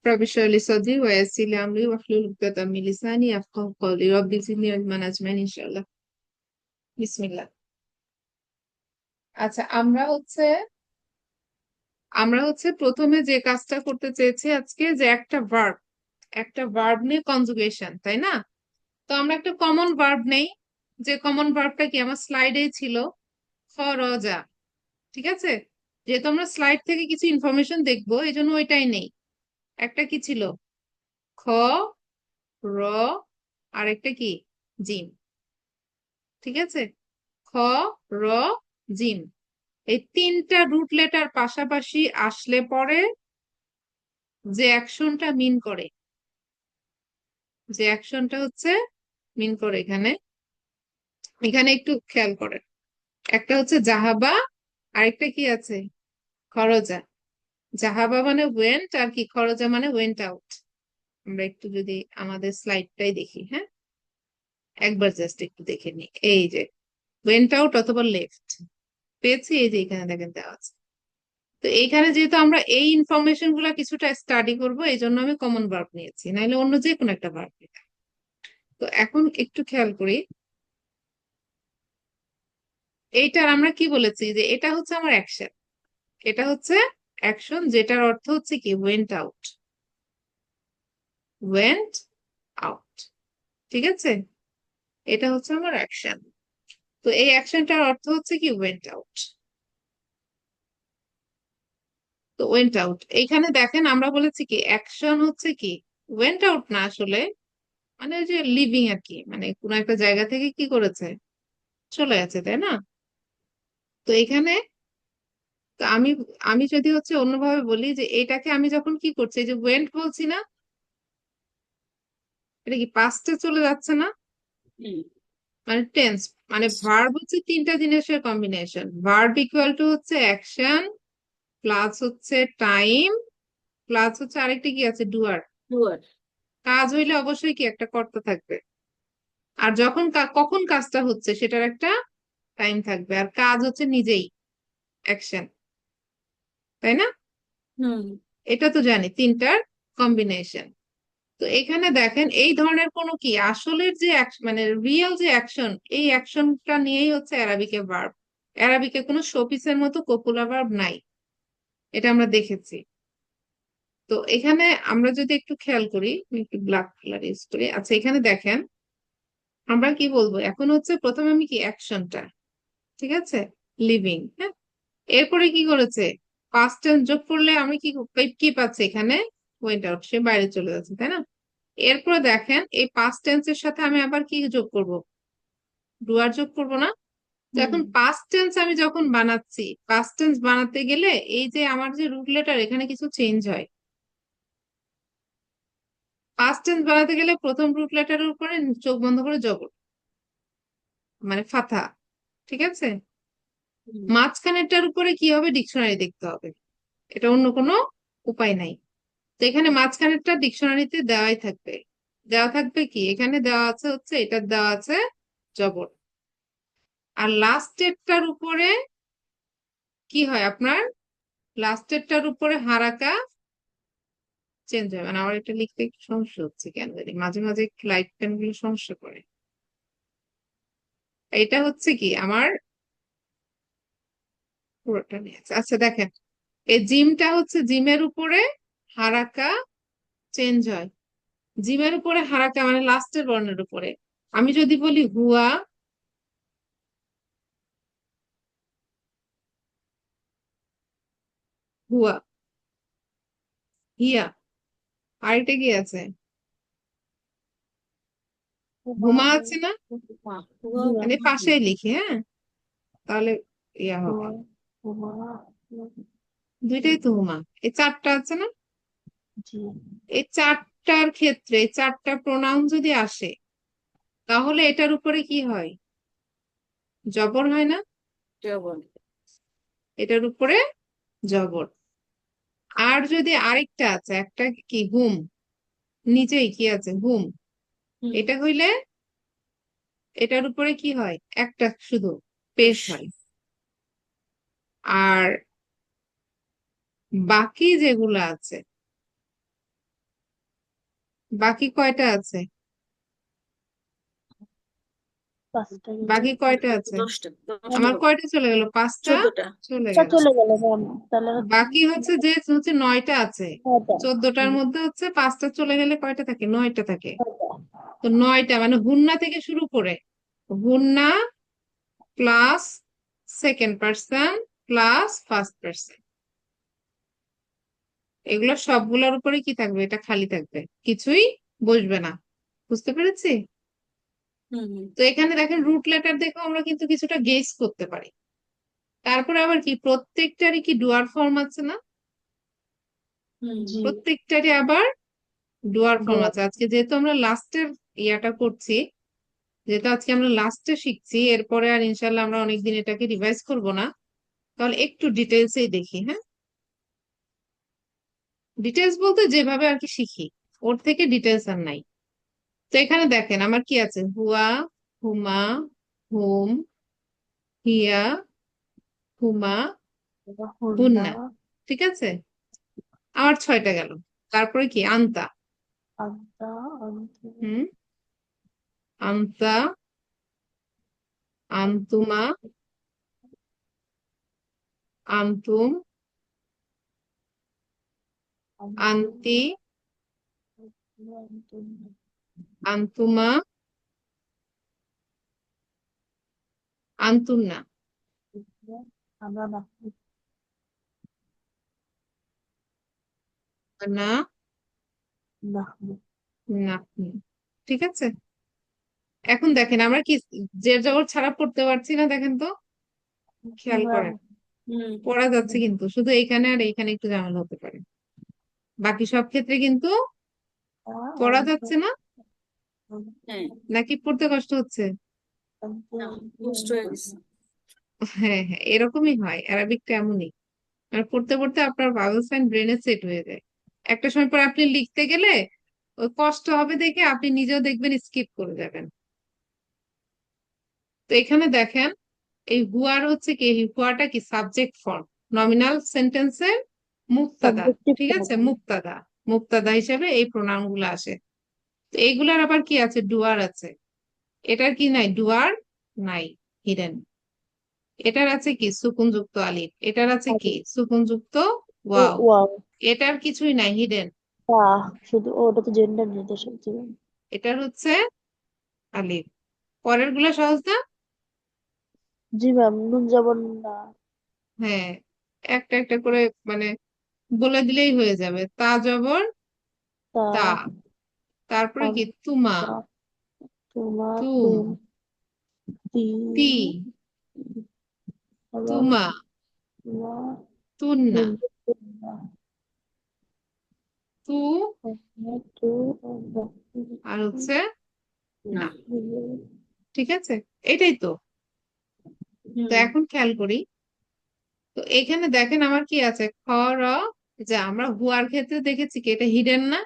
رب اشرح لي صدري ويسر لي امري واحلل عقدة من لساني يفقهوا قولي رب زدني علما اجمعين ইনশাআল্লাহ। বিসমিল্লাহ। আচ্ছা, আমরা হচ্ছে প্রথমে যে কাজটা করতে চেয়েছি আজকে, যে একটা ভার্ব নিয়ে কনজুগেশন, তাই না? তো আমরা একটা কমন ভার্ব নেই। যে কমন ভার্বটা কি আমার স্লাইডেই ছিল, খরজা। ঠিক আছে, যেহেতু আমরা স্লাইড থেকে কিছু ইনফরমেশন দেখবো এই জন্য ওইটাই নেই। একটা কি ছিল, খ, র, আর একটা কি, জিম। ঠিক আছে, খ, র, জিম, এই তিনটা রুট লেটার পাশাপাশি আসলে পরে যে অ্যাকশনটা মিন করে, যে অ্যাকশনটা হচ্ছে মিন করে এখানে, এখানে একটু খেয়াল করেন। একটা হচ্ছে জাহাবা, আরেকটা কি আছে, খরজা। জাহাবা মানে ওয়েন্ট, আর কি খরজা মানে ওয়েন্ট আউট। আমরা একটু যদি আমাদের স্লাইডটাই দেখি, হ্যাঁ, একবার জাস্ট একটু দেখে নিই। এই যে ওয়েন্ট আউট অথবা লেফট পেয়েছি, এই যে এখানে দেখেন দেওয়া আছে। তো এইখানে যেহেতু আমরা এই ইনফরমেশন গুলা কিছুটা স্টাডি করবো, এই জন্য আমি কমন ভার্ব নিয়েছি, নাহলে অন্য যে কোনো একটা ভার্ব নিতাম। তো এখন একটু খেয়াল করি, এইটার আমরা কি বলেছি, যে এটা হচ্ছে আমার অ্যাকশন। এটা হচ্ছে অ্যাকশন, যেটার অর্থ হচ্ছে কি ওয়েন্ট আউট, ওয়েন্ট আউট। ঠিক আছে, এটা হচ্ছে আমার অ্যাকশন। তো এই অ্যাকশনটার অর্থ হচ্ছে কি ওয়েন্ট আউট। তো ওয়েন্ট আউট এইখানে দেখেন আমরা বলেছি কি অ্যাকশন হচ্ছে কি ওয়েন্ট আউট না আসলে, মানে ওই যে লিভিং আর কি, মানে কোন একটা জায়গা থেকে কি করেছে, চলে গেছে, তাই না? তো এখানে, তো আমি আমি যদি হচ্ছে অন্যভাবে বলি, যে এটাকে আমি যখন কি করছি, এই যে ওয়েন্ট বলছি না, এটা কি পাস্টে চলে যাচ্ছে না? হুম। মানে টেন্স, মানে ভার্ব হচ্ছে তিনটা জিনিসের কম্বিনেশন। ভার্ব ইকুয়াল টু হচ্ছে অ্যাকশন, প্লাস হচ্ছে টাইম, প্লাস হচ্ছে আরেকটা কি আছে, ডুয়ার। ডুয়ার। কাজ হইলে অবশ্যই কি একটা কর্তা থাকবে, আর যখন কখন কাজটা হচ্ছে সেটার একটা টাইম থাকবে, আর কাজ হচ্ছে নিজেই অ্যাকশন, তাই না? হুম। এটা তো জানি তিনটার কম্বিনেশন। তো এখানে দেখেন এই ধরনের কোনো কি আসলের যে মানে রিয়েল যে অ্যাকশন, এই অ্যাকশনটা নিয়েই হচ্ছে অ্যারাবিকে ভার্ব। অ্যারাবিকে কোনো শোপিসের মতো কপুলা ভার্ব নাই, এটা আমরা দেখেছি। তো এখানে আমরা যদি একটু খেয়াল করি, আমি একটু ব্ল্যাক কালার ইউজ করি। আচ্ছা, এখানে দেখেন আমরা কি বলবো, এখন হচ্ছে প্রথমে আমি কি অ্যাকশনটা, ঠিক আছে, লিভিং, হ্যাঁ, এরপরে কি করেছে, পাস্ট টেন্স যোগ করলে আমি কি কি পাচ্ছি এখানে, ওয়েন্ট আউট, সে বাইরে চলে যাচ্ছে, তাই না? এরপরে দেখেন এই পাস্ট টেন্সের সাথে আমি আবার কি যোগ করব, ডুয়ার যোগ করব না? তো হুম। এখন পাস্ট টেন্স আমি যখন বানাচ্ছি, পাস্ট টেন্স বানাতে গেলে এই যে আমার যে রুট লেটার এখানে কিছু চেঞ্জ হয়। পাস্ট টেন্স বানাতে গেলে প্রথম রুট লেটারের উপরে চোখ বন্ধ করে জবর, মানে ফাথা। ঠিক আছে, হুম। মাঝখানেরটার উপরে কি হবে, ডিকশনারি দেখতে হবে, এটা অন্য কোনো উপায় নাই। তো এখানে মাঝখানেরটা ডিকশনারিতে দেওয়াই থাকবে। দেওয়া থাকবে কি, এখানে দেওয়া আছে হচ্ছে, এটা দেওয়া আছে জবর। আর লাস্টেরটার উপরে কি হয় আপনার, লাস্টেরটার উপরে হারাকা চেঞ্জ হয়। মানে আমার এটা লিখতে একটু সমস্যা হচ্ছে কেন জানি, মাঝে মাঝে লাইট পেন গুলো সমস্যা করে। এটা হচ্ছে কি আমার পুরোটা নিয়ে আছে। আচ্ছা দেখেন, এই জিমটা হচ্ছে জিমের উপরে হারাকা চেঞ্জ হয়। জিমের উপরে হারাকা মানে লাস্টের বর্ণের উপরে। আমি যদি বলি হুয়া, হুয়া, হিয়া, আরেকটা কি আছে, হুমা আছে না? মানে পাশেই লিখি, হ্যাঁ, তাহলে ইয়া হবে, দুইটাই তো হুমা। এই চারটা আছে না, এই চারটার ক্ষেত্রে এই চারটা প্রোনাউন যদি আসে, তাহলে এটার উপরে কি হয়, জবর হয় না? জবর। এটার উপরে জবর। আর যদি আরেকটা আছে, একটা কি হুম, নিচেই কি আছে হুম, হুম। এটা হইলে এটার উপরে কি হয়, একটা শুধু পেশ বেশ। হয়। আর বাকি যেগুলো আছে, বাকি কয়টা আছে? পাঁচটা গেল, বাকি কয়টা আছে? দশটা দশটা আমার হবে, কয়টা চলে গেল? 5টা 14টা। চলে আচ্ছা গেল। চলে গেল ম্যাম, তাহলে বাকি হচ্ছে যে হচ্ছে 9টা আছে। ছয়টা। 14টার হুম, মধ্যে হচ্ছে 5টা চলে গেলে কয়টা থাকে? 9টা থাকে। ছয়টা। তো 9টা মানে হুন্না থেকে শুরু করে হুন্না plus second person plus first person, এগুলো সবগুলোর উপরে কি থাকবে? এটা খালি থাকবে, কিছুই বসবে না। বুঝতে পেরেছি? হুম হুম তো এখানে দেখেন রুট লেটার দেখে আমরা কিন্তু কিছুটা গেস করতে পারি। তারপরে আবার কি প্রত্যেকটারই কি ডুয়ার ফর্ম আছে না? হুম। জি। প্রত্যেকটারই আবার ডুয়ার ফর্ম ডোয়ার। আছে। আজকে যেহেতু আমরা লাস্টের ইয়াটা করছি, যেহেতু আজকে আমরা লাস্টে শিখছি, এরপরে আর ইনশাল্লাহ আমরা অনেকদিন এটাকে রিভাইজ করব না, তাহলে একটু ডিটেলসেই দেখি। হ্যাঁ, ডিটেলস বলতে যেভাবে আর কি শিখি, ওর থেকে ডিটেলস আর নাই। তো এখানে দেখেন আমার কি আছে? হুয়া, হুমা, হুম, হিয়া, হুমা, হুন্ডা। হুন্না। ঠিক আছে, আমার 6টা গেল। তারপরে কি? আন্তা। আন্তা। আন্তা। হুম, আন্তা, আন্তুমা, আন্তুম, আন্তুম। আন্তি, আন্তুম। আন্তুমা, আন্তুন্না, আমরা না। না, না। না। ঠিক আছে, এখন দেখেন আমরা কি জের জবর ছাড়া পড়তে পারছি না? দেখেন তো, খেয়াল ম্যাম। করেন। হুম। পড়া যাচ্ছে কিন্তু শুধু এইখানে আর এইখানে একটু ঝামেলা হতে পারে, বাকি সব ক্ষেত্রে কিন্তু পড়া যাচ্ছে না। হ্যাঁ। নাকি পড়তে কষ্ট হচ্ছে? না, বুঝতে হয়ে গেছে। হ্যাঁ হ্যাঁ, এরকমই হয়, অ্যারাবিকটা এমনই। আর পড়তে পড়তে আপনার ভাওয়েল সাইন ব্রেনে সেট হয়ে যায়। একটা সময় পর আপনি লিখতে গেলে ওই কষ্ট হবে দেখে আপনি নিজেও দেখবেন স্কিপ করে যাবেন। তো এখানে দেখেন এই হুয়ার হচ্ছে কি, এই হুয়াটা কি সাবজেক্ট ফর্ম, নমিনাল সেন্টেন্সের মুক্তাদা। সাবজেক্টিভ ঠিক আছে, ফর্ম। মুক্তাদা, মুক্তাদা হিসেবে এই প্রোনাউন গুলো আসে। তো এইগুলার আবার কি আছে? ডুয়ার আছে। এটার কি নাই? ডুয়ার নাই, হিডেন। এটার আছে কি? সুকুনযুক্ত আলিফ। এটার আছে কি? সুকুনযুক্ত ওয়াও। ওয়াও। এটার কিছুই নাই, হিডেন। বাহ, শুধু ওটা তো জেন্ডার নির্দেশক জীবন। এটার হচ্ছে আলিফ। পরের গুলা সহজ না? জি ম্যাম, নুন জবর না। হ্যাঁ, একটা একটা করে মানে বলে দিলেই হয়ে যাবে। তা জবর তা। তা, তারপরে কি? তুমা, আন্তা। তুমা। তুম, তুম। তি। তি, আবার তুমা, তুমা। তুন্না, তুম। তুমা। তু, তু। আর হচ্ছে না। না। ঠিক আছে, এটাই তো। তো হুম। এখন খেয়াল করি। তো এখানে দেখেন আমার কি আছে? খ, র, যা। আমরা হুয়ার ক্ষেত্রে দেখেছি কি এটা হিডেন না?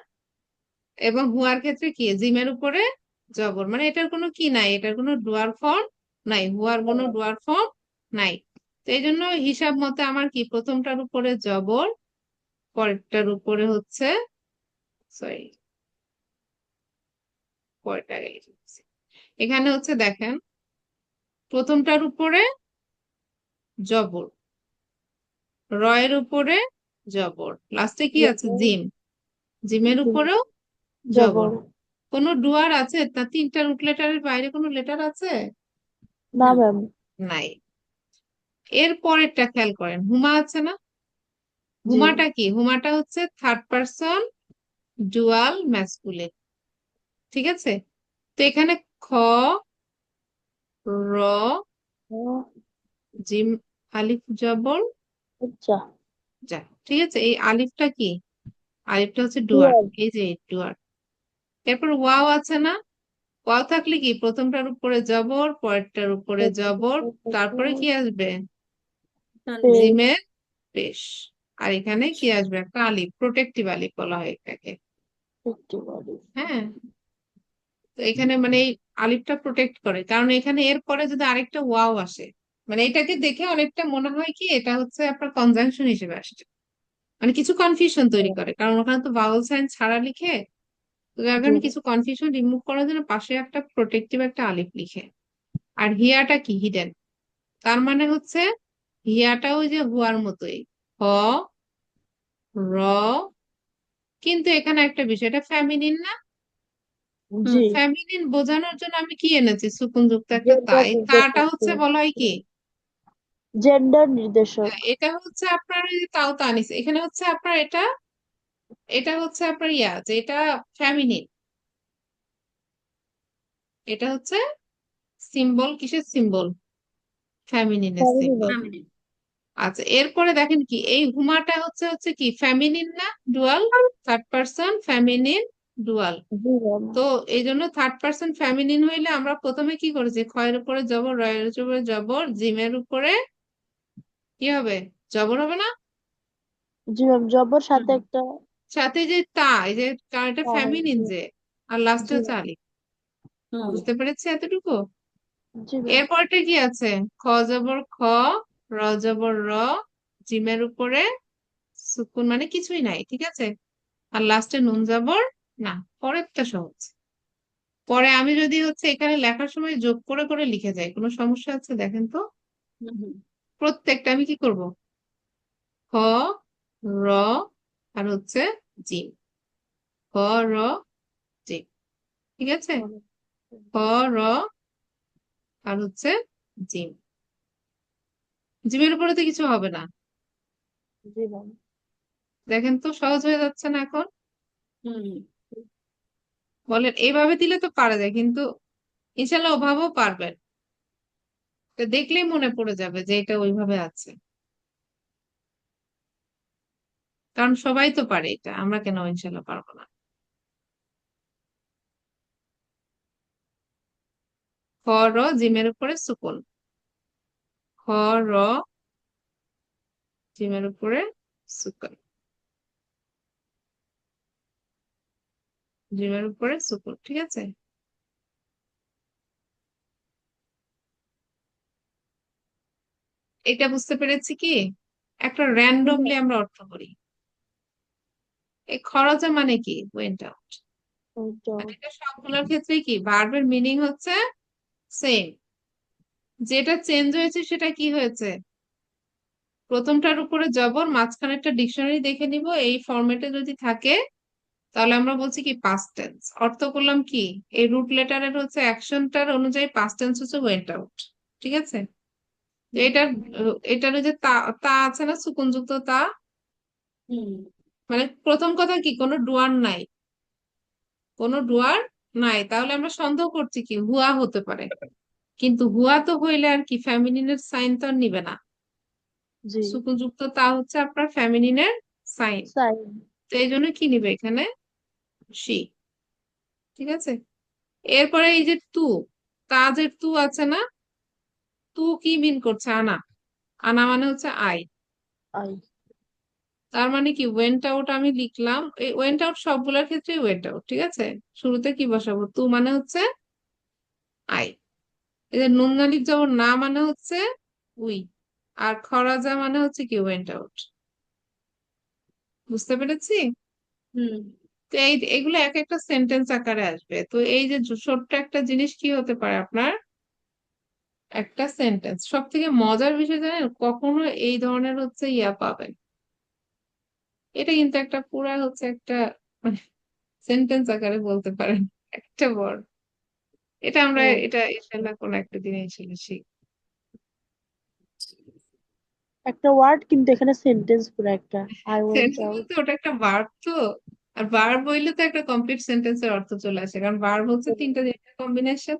এবং হুয়ার ক্ষেত্রে কি জিমের উপরে জবর, মানে এটার কোনো কি নাই, এটার কোনো ডুয়ার ফর্ম নাই, হুয়ার কোনো ডুয়ার ফর্ম নাই। তো এই জন্য হিসাব মতে আমার কি প্রথমটার উপরে জবর, পরেরটার উপরে হচ্ছে, সরি, পরেরটা আগে লিখে দিচ্ছি। এখানে হচ্ছে দেখেন প্রথমটার উপরে জবর, র এর উপরে জবর, লাস্টে কি আছে? জিম। জিমের উপরেও জবর। জবর। কোনো ডুয়ার আছে? তা 3টা রুট লেটারের বাইরে কোনো লেটার আছে? না ম্যাম। নাই। এর পরেরটা খেয়াল করেন, হুমা আছে না? জি। হুমাটা কি? হুমাটা হচ্ছে থার্ড পারসন ডুয়াল ম্যাসকুলিন। ঠিক আছে, তো এখানে খ, র, জিম, আলিফ জবর আচ্ছা। যা। ঠিক আছে, এই আলিফটা কি? আলিফটা হচ্ছে ডুয়ার, ডুয়ার। এই যে ডুয়ার। এরপর ওয়াও আছে না? ওয়াও থাকলে কি প্রথমটার উপরে জবর, পরেরটার উপরে জবর, তারপরে কি আসবে? জিমের পেশ। আর এখানে কি আসবে? একটা আলিফ, প্রোটেক্টিভ আলিফ বলা হয় এটাকে। হ্যাঁ, তো এখানে মানে এই আলিফটা প্রোটেক্ট করে, কারণ এখানে এর পরে যদি আরেকটা ওয়াও আসে, মানে এটাকে দেখে অনেকটা মনে হয় কি এটা হচ্ছে আপনার কনজাংশন হিসেবে আসছে, মানে কিছু কনফিউশন তৈরি করে, কারণ ওখানে তো ভাওয়েল সাইন ছাড়া লিখে। তো যার জি কারণে ম্যাম। কিছু কনফিউশন রিমুভ করার জন্য পাশে একটা প্রোটেক্টিভ একটা আলিফ লিখে। আর হিয়াটা কি? হিডেন। তার মানে হচ্ছে হিয়াটা ওই যে হুয়ার মতোই, হ র, কিন্তু এখানে একটা বিষয়, এটা ফ্যামিনিন না? জি ফ্যামিনিন বোঝানোর জন্য আমি কি এনেছি? সুকুন যুক্ত একটা তা। জেন্ডার এই তাটা নির্দেশক হচ্ছে বলা হয় কি? জেন্ডার নির্দেশক। হ্যাঁ, এটা হচ্ছে আপনার ওই যে তাও তা নিছে, এখানে হচ্ছে আপনার এটা, এটা হচ্ছে আপনার ইয়া যে এটা ফ্যামিনিন, এটা হচ্ছে সিম্বল। কিসের সিম্বল? ফ্যামিনিনের সিম্বল। ফ্যামিলি। আচ্ছা, এরপরে দেখেন কি এই হুমাটা হচ্ছে হচ্ছে কি ফ্যামিনিন না dual? Third person feminine dual. জি ম্যাম। তো এই জন্য থার্ড পারসন ফ্যামিনিন হইলে আমরা প্রথমে কি করেছি? খয়ের উপরে জবর, রয়ের উপরে জবর, জিমের উপরে কি হবে? জবর হবে না? জি ম্যাম, জবর সাথে হুম। একটা সাথে যে তা, এই যে কারণ এটা ফ্যামিনিন জি যে, আর লাস্টে জি হচ্ছে ম্যাম। আলিফ। বুঝতে পেরেছি এতটুকু? জি ম্যাম। এরপরটা কি আছে? খ জবর খ, র জবর র, জিমের উপরে সুকুন, মানে কিছুই নাই, ঠিক আছে? আর লাস্টে নুন জবর না। পরেরটা সহজ। পরে আমি যদি হচ্ছে এখানে লেখার সময় যোগ করে করে লিখে যাই, কোনো সমস্যা আছে? দেখেন তো। প্রত্যেকটা আমি কি করব? খ, র, আর হচ্ছে জিম। খ, র, জিম, ঠিক আছে? খ, র, আর হচ্ছে জিম। জিমের উপরে তো কিছু হবে না। জি ম্যাম। দেখেন তো সহজ হয়ে যাচ্ছে না এখন? বলেন, এইভাবে দিলে তো পারা যায়, কিন্তু ইনশাল্লাহ ওভাবেও পারবেন। তো দেখলেই মনে পড়ে যাবে যে এটা ওইভাবে আছে, কারণ সবাই তো পারে এটা, আমরা কেন ইনশাল্লাহ পারবো না? খ, র, জিমের উপরে সুকুন। খ, র, জিমের উপরে সুকুন, জিমের উপরে সুকুন, ঠিক আছে? এটা বুঝতে পেরেছি কি? একটা জি র্যান্ডমলি ম্যাম। আমরা অর্থ করি। এই খরচা মানে কি? Went out. ওইটা। আর এটা সবগুলোর ক্ষেত্রে কি ভার্বের মিনিং হচ্ছে সেম। যেটা চেঞ্জ হয়েছে সেটা কি হয়েছে? প্রথমটার উপরে জবর, মাঝখানে একটা ডিকশনারি দেখে নিব, এই ফরম্যাটে যদি থাকে তাহলে আমরা বলছি কি পাস্ট টেন্স। অর্থ করলাম কি? এই রুট লেটারের হচ্ছে অ্যাকশনটার অনুযায়ী পাস্ট টেন্স হচ্ছে ওয়েন্ট আউট, ঠিক আছে? তো এটার এটার ওই যে তা, তা আছে না সুকুনযুক্ত তা, মানে প্রথম কথা কি কোনো ডুয়ার নাই, কোনো ডুয়ার নাই, তাহলে আমরা সন্দেহ করছি কি হুয়া হতে পারে। কিন্তু হুয়া তো হইলে আর কি ফ্যামিলিনের সাইন তো আর নিবে না। জি সুকুনযুক্ত তা হচ্ছে আপনার ফ্যামিলিনের সাইন। সাইন। তো এই জন্য কি নিবে এখানে? সি, ঠিক আছে? এরপরে এই যে তু, তাজের তু আছে না? তু কি মিন করছে? আনা। আনা মানে হচ্ছে আই। আই। তার মানে কি ওয়েন্ট আউট আমি লিখলাম, এই ওয়েন্ট আউট সবগুলোর ক্ষেত্রে ওয়েন্ট আউট, ঠিক আছে? শুরুতে কি বসাবো? তু মানে হচ্ছে আই। এই যে নুন আলিফ যাবর না মানে হচ্ছে উই। আর খরাজা মানে হচ্ছে কি ওয়েন্ট আউট। বুঝতে পেরেছি? তো এই এগুলো এক একটা সেন্টেন্স আকারে আসবে। তো এই যে ছোট্ট একটা জিনিস কি হতে পারে আপনার একটা সেন্টেন্স। সব থেকে মজার বিষয় জানেন, কখনো এই ধরনের হচ্ছে ইয়া পাবেন, এটা কিন্তু একটা পুরা হচ্ছে একটা মানে সেন্টেন্স আকারে বলতে পারেন একটা ওয়ার্ড। এটা আমরা ও, এটা ইনশাল্লাহ কোন একটা দিনে ইনশাল্লাহ শিখব। একটা ওয়ার্ড কিন্তু এখানে সেন্টেন্স পুরো একটা। I went sentence out. বলতে ওটা একটা ভার্ব তো। আর ভার্ব হইলে তো একটা কমপ্লিট সেন্টেন্সের অর্থ চলে আসে, কারণ ভার্ব হচ্ছে তিনটা জিনিসের কম্বিনেশন।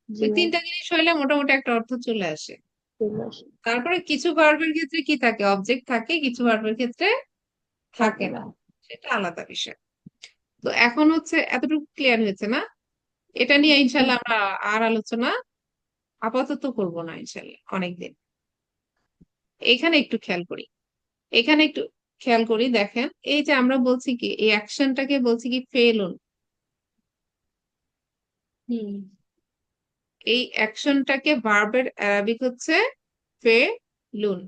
জি তো ম্যাম। তিনটা জিনিস হইলে মোটামুটি একটা অর্থ চলে আসে। চলে আসে। তারপরে কিছু ভার্বের ক্ষেত্রে কি থাকে? অবজেক্ট থাকে, কিছু ভার্বের ক্ষেত্রে থাকে থাকে না, না। সেটা আলাদা বিষয়। তো এখন হচ্ছে এতটুকু ক্লিয়ার হয়েছে না? এটা নিয়ে ইনশাল্লাহ আমরা আর আলোচনা আপাতত করব না ইনশাল্লাহ, অনেকদিন। এখানে একটু খেয়াল করি, এখানে একটু খেয়াল করি, দেখেন এই যে আমরা বলছি কি এই অ্যাকশনটাকে বলছি কি ফেলুন। এই অ্যাকশনটাকে ভার্বের অ্যারাবিক হচ্ছে ফেলুন।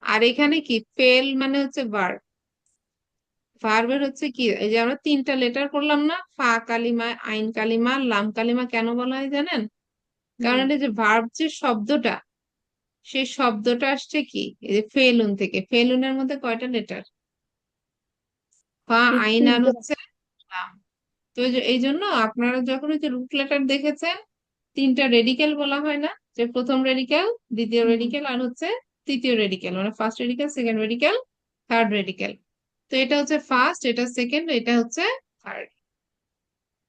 আর এখানে কি ফেল মানে হচ্ছে ভার্ব, ভার্বের হচ্ছে কি, এই যে আমরা তিনটা লেটার করলাম না, ফা কালিমা, আইন কালিমা, লাম কালিমা, কেন বলা হয় জানেন? কারণ হুম। এই যে ভার্ব যে শব্দটা, সেই শব্দটা আসছে কি, এই যে ফেলুন থেকে। ফেলুনের মধ্যে কয়টা লেটার? ফা, আইন আর তিনটা। হচ্ছে লাম। তো এই জন্য আপনারা যখন ওই যে রুট লেটার দেখেছেন, তিনটা রেডিকেল বলা হয় না, যে প্রথম রেডিকেল, দ্বিতীয় হুম। রেডিকেল, আর হচ্ছে তৃতীয় রেডিকেল, মানে first radical, second radical, third radical. তো এটা হচ্ছে ফার্স্ট, এটা সেকেন্ড, এটা হচ্ছে থার্ড।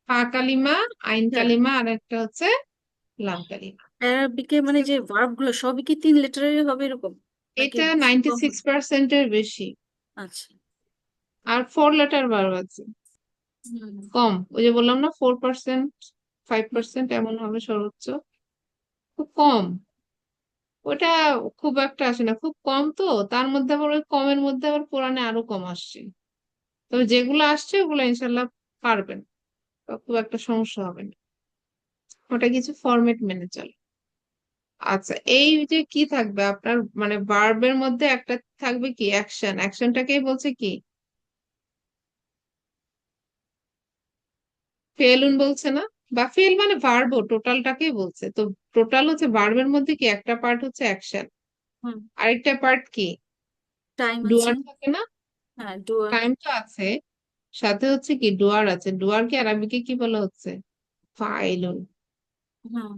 ফা কালিমা, আইন কালিমা, আর একটা হচ্ছে লাম কালিমা। অ্যারাবিকে মানে যে ভার্ব গুলো সবই কি 3 লেটারের হবে এরকম, নাকি এটা বেশি নাইনটি কম সিক্স হবে? পার্সেন্টের বেশি। আচ্ছা। আর 4 লেটার ভার্ব আছে হুম। কম, ওই যে বললাম না, 4%, 5% এমন হবে সর্বোচ্চ, খুব কম। ওটা খুব একটা আসে না, খুব কম। তো তার মধ্যে আবার ওই কমের মধ্যে আবার কোরআনে আরো কম আসছে। তবে যেগুলো আসছে ওগুলো ইনশাল্লাহ পারবেন, তো খুব একটা সমস্যা হবে না। ওটা কিছু ফরম্যাট মেনে চলে। আচ্ছা, এই যে কি থাকবে আপনার, মানে ভার্বের মধ্যে একটা থাকবে কি অ্যাকশন। অ্যাকশনটাকেই বলছে কি, ফেলুন বলছে না, বা ফেল মানে ভার্বও টোটালটাকেই বলছে। তো টোটাল হচ্ছে ভার্বের মধ্যে কি, একটা পার্ট হচ্ছে অ্যাকশন, হুম। আরেকটা পার্ট কি, টাইম আছে। ডুয়ার থাকে না। হ্যাঁ, ডুয়ার। টাইম তো আছে, সাথে হচ্ছে কি ডুয়ার আছে। ডুয়ারকে আরবিকে কি বলা হচ্ছে? ফাইলুন। হুম।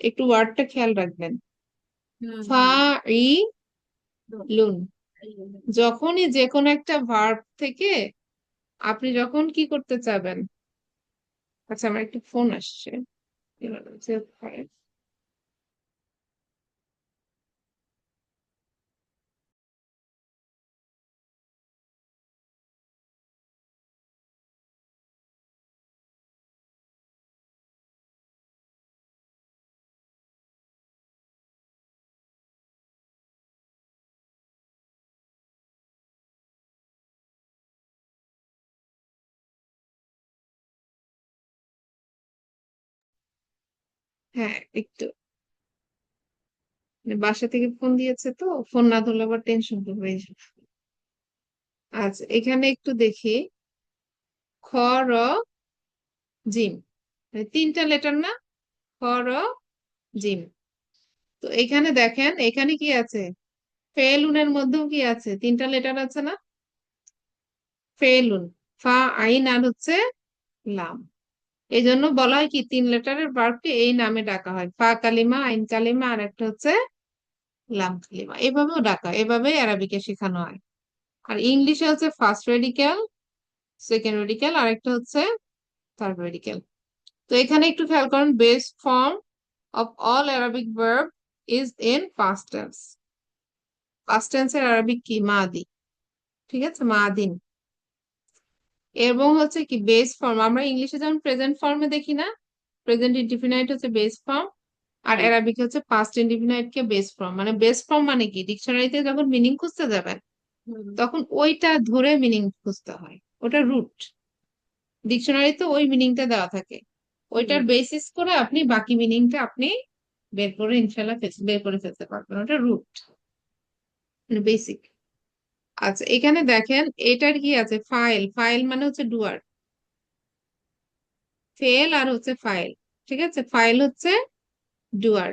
একটু ওয়ার্ডটা খেয়াল রাখবেন, হুম। হুম। ফাইলুন। যখনই যে কোনো একটা ভার্ব থেকে আপনি যখন কি করতে চাবেন, আচ্ছা আমার একটু ফোন আসছে, যে পারে। হ্যাঁ একটু, মানে বাসা থেকে ফোন দিয়েছে, তো ফোন না ধরলে আবার টেনশন তো হয়ে যাবে। আচ্ছা এখানে একটু দেখি, খ, র, জিম, মানে তিনটা লেটার না, খ, র, জিম। তো এখানে দেখেন, এখানে কি আছে, ফেলুনের মধ্যেও কি আছে, তিনটা লেটার আছে না, ফেলুন, ফা, আইন, আর হচ্ছে লাম। এই জন্য বলা হয় কি, 3 লেটারের ভার্বকে এই নামে ডাকা হয়, ফা কালিমা, আইন কালিমা, আর একটা হচ্ছে লাম কালিমা। এভাবেও ডাকা হয়, এভাবে আরবিকে শেখানো হয়। আর ইংলিশে হচ্ছে ফার্স্ট রেডিক্যাল, সেকেন্ড রেডিক্যাল, আর একটা হচ্ছে থার্ড রেডিক্যাল। তো এখানে একটু খেয়াল করেন, base form of all Arabic verb is in past tense. Past টেন্সের আরবিক কি, মাদি। ঠিক আছে, মাদিন। এবং হচ্ছে কি বেস ফর্ম, আমরা ইংলিশে যেমন প্রেজেন্ট ফর্মে দেখি না, প্রেজেন্ট ইনডিফিনাইট হচ্ছে বেস ফর্ম, আর হ্যাঁ। অ্যারাবিক হচ্ছে পাস্ট ইনডিফিনাইট কে বেস ফর্ম। মানে বেস ফর্ম মানে কি, ডিকশনারিতে যখন মিনিং খুঁজতে যাবেন হুম। তখন ওইটা ধরে মিনিং খুঁজতে হয়, ওটা রুট। ডিকশনারিতে ওই মিনিংটা দেওয়া থাকে, হুম। ওইটার বেসিস করে আপনি বাকি মিনিংটা আপনি বের করে ইনশাল্লাহ বের করে ফেলতে পারবেন, ওটা রুট, মানে বেসিক। আচ্ছা এখানে দেখেন, এটার কি আছে, ফাইল। ফাইল মানে হচ্ছে ডুয়ার, ফেল আর হচ্ছে ফাইল। ঠিক আছে, ফাইল হচ্ছে ডুয়ার।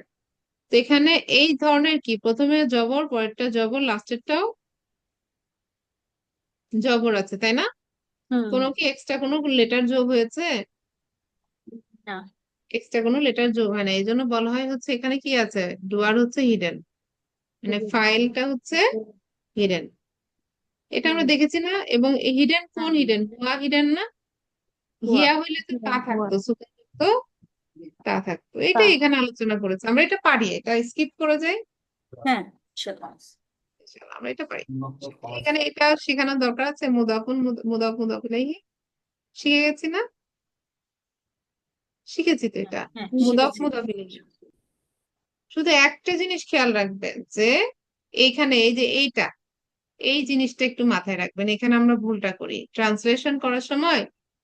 তো এখানে এই ধরনের কি, প্রথমে জবর, পরেরটা জবর, লাস্টেরটাও জবর আছে, তাই না? হুম। কোনো কি এক্সট্রা কোনো লেটার যোগ হয়েছে? না। এক্সট্রা কোনো লেটার যোগ হয় না, এই জন্য বলা হয় হচ্ছে এখানে কি আছে, ডুয়ার হচ্ছে হিডেন, মানে ফাইলটা হচ্ছে হিডেন। এটা আমরা হুম। দেখেছি না? এবং হিডেন কোন হ্যাঁ। হিডেন, হুয়া হিডেন না, হুয়া। হিয়া হইলে তো তা হুয়া। থাকতো, সুকুন থাকতো, তা থাকতো। তা। এটাই এখানে আলোচনা করেছে, আমরা এটা পারি, এটা স্কিপ করে যাই। হ্যাঁ, ইনশাআল্লাহ। ইনশাআল্লাহ, আমরা এটা পারি। এখানে এটা শেখানোর দরকার আছে, মুদাফুন, মুদাফ, মুদাফ ইলাইহি শিখে গেছি না? শিখেছি তো হ্যাঁ। এটা, হ্যাঁ, মুদাফ, শিখেছি। মুদাফ ইলাইহি। শুধু একটা জিনিস খেয়াল রাখবেন, যে এইখানে এই যে এইটা, এই জিনিসটা একটু মাথায় রাখবেন। এখানে আমরা ভুলটা করি, ট্রান্সলেশন করার সময়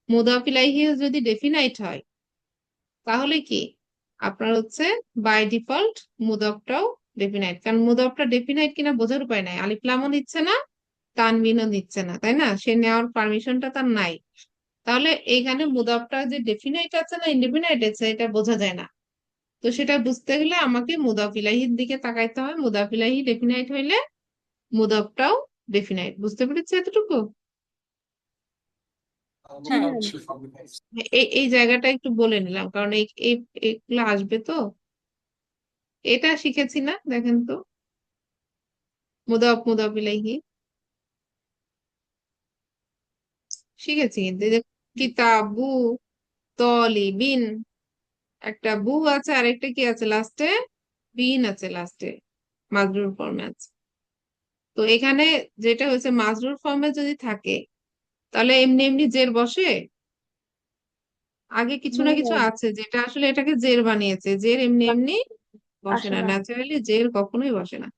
মুদাফ ইলাইহি যদি ডেফিনাইট হয়, তাহলে কি আপনার হচ্ছে বাই ডিফল্ট মুদাফটাও ডেফিনাইট। কারণ মুদাফটা ডেফিনাইট কিনা বোঝার উপায় নাই, আলিফ লামও দিচ্ছে না, তানবিনও নিচ্ছে না, তাই না? সে নেওয়ার পারমিশনটা তার নাই। তাহলে এইখানে মুদাফটা যে ডেফিনাইট আছে না ইনডেফিনাইট আছে এটা বোঝা যায় না। তো সেটা বুঝতে গেলে আমাকে মুদাফ ইলাহির দিকে তাকাইতে হয়। মুদাফ ইলাহি ডেফিনাইট হইলে মুদাফটাও ডেফিনাইট। বুঝতে পেরেছি এতটুকু? জি হ্যাঁ ম্যাম। এই এই জায়গাটা একটু বলে নিলাম, কারণ এইগুলো আসবে তো। এটা শিখেছি না, দেখেন তো, মুদাফ মুদাফ ইলাইহি শিখেছি কিন্তু। এই যে কিতাবু তলিবিন, একটা বু আছে আরেকটা কি আছে লাস্টে, বিন আছে লাস্টে, মাজরুর ফর্মে আছে। তো এখানে যেটা হয়েছে মাজরুর ফর্মে যদি থাকে তাহলে এমনি এমনি জের বসে? আগে কিছু নো না কিছু ম্যাম, আছে যেটা আসলে এটাকে জের বানিয়েছে। জের এমনি এমনি বসে আসে না, না। ন্যাচারালি জের কখনোই বসে না।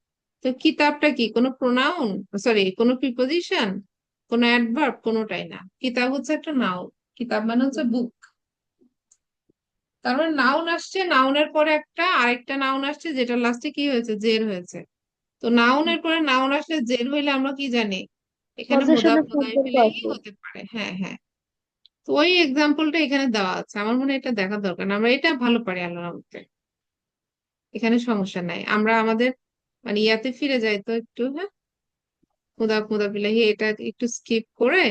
তো কিতাবটা কি কোনো প্রোনাউন, সরি কোনো প্রিপোজিশন, কোনো অ্যাডভার্ব? কোনোটাই না। কিতাব হচ্ছে একটা নাউন। কিতাব মানে হচ্ছে বুক। তার মানে নাউন আসছে, নাউনের পরে একটা আরেকটা নাউন আসছে যেটা লাস্টে কি হয়েছে, জের হয়েছে। তো নাউনের পরে নাউন আসলে জের হইলে আমরা কি জানি, এখানে মুদাফ পজিশনের মুদাইফ সম্পর্ক ইলাইহি আছে। হতে পারে। হ্যাঁ হ্যাঁ। তো ওই এক্সাম্পলটা এখানে দেওয়া আছে, আমার মনে হয় এটা দেখা দরকার না। আমরা এটা ভালো পারি আল্লাহর রহমতে, এখানে সমস্যা নাই। আমরা আমাদের মানে ইয়াতে ফিরে যাই তো একটু, হ্যাঁ, মুদাফ মুদাফ ইলাইহি এটা একটু স্কিপ করে